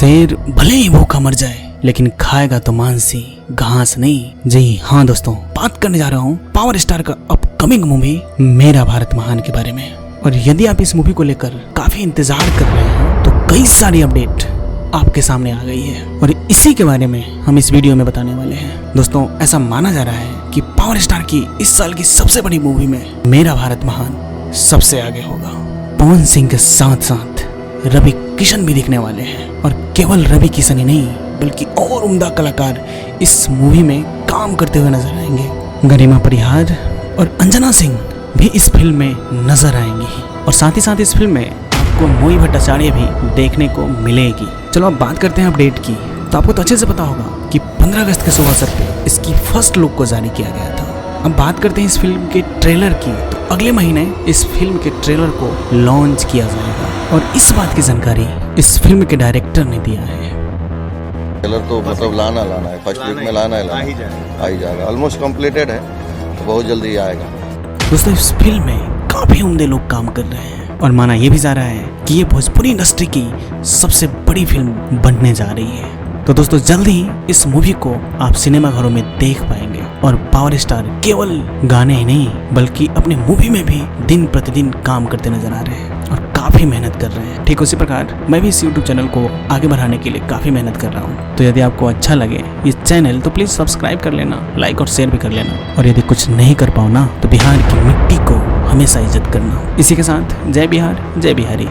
शेर भले ही भूखा मर जाए लेकिन खाएगा तो मांस ही, घास नहीं। जी हाँ दोस्तों, बात करने जा रहा हूँ पावर स्टार का अपकमिंग मूवी मेरा भारत महान के बारे में। और यदि आप इस मूवी को लेकर काफी इंतजार कर रहे हैं तो कई सारी अपडेट आपके सामने आ गई है और इसी के बारे में हम इस वीडियो में बताने वाले हैं। दोस्तों, ऐसा माना जा रहा है कि पावर स्टार की इस साल की सबसे बड़ी मूवी में मेरा भारत महान सबसे आगे होगा। पवन सिंह के साथ साथ रवि किशन भी दिखने वाले हैं और केवल रवि किशन ही नहीं बल्कि और उम्दा कलाकार इस मूवी में काम करते हुए नजर आएंगे। गरिमा परिहार और अंजना सिंह भी इस फिल्म में नजर आएंगी और साथ ही साथ इस फिल्म में आपको मोई भट्टाचार्य भी देखने को मिलेगी। चलो अब बात करते हैं अपडेट की। तो आपको तो अच्छे से पता होगा कि 15 अगस्त के सुबह सर पे इसकी फर्स्ट लुक को जारी किया गया था। अब बात करते हैं इस फिल्म के ट्रेलर की। तो अगले महीने इस फिल्म के ट्रेलर को लॉन्च किया जाएगा और इस बात की जानकारी इस फिल्म के डायरेक्टर ने दिया है। ट्रेलर तो मतलब लाना है, फर्स्ट वीक में लाना है, आ ही जाएगा। ऑलमोस्ट कंप्लीटेड है तो बहुत जल्दी आएगा। दोस्तों, इस फिल्म में काफी उम्दे लोग काम कर रहे हैं और माना यह भी जा रहा है कि ये भोजपुरी इंडस्ट्री की सबसे बड़ी फिल्म बनने जा रही है। तो दोस्तों, जल्द ही इस मूवी को आप सिनेमा घरों में देख पाएंगे और पावर स्टार केवल गाने ही नहीं बल्कि अपने मूवी में भी दिन प्रतिदिन काम करते नजर आ रहे हैं और काफी मेहनत कर रहे हैं। ठीक उसी प्रकार मैं भी इस YouTube चैनल को आगे बढ़ाने के लिए काफी मेहनत कर रहा हूँ। तो यदि आपको अच्छा लगे इस चैनल तो प्लीज सब्सक्राइब कर लेना, लाइक और शेयर भी कर लेना। और यदि कुछ नहीं कर पाओ ना तो बिहार की मिट्टी को हमेशा इज्जत करना। इसी के साथ जय बिहार, जय बिहारी।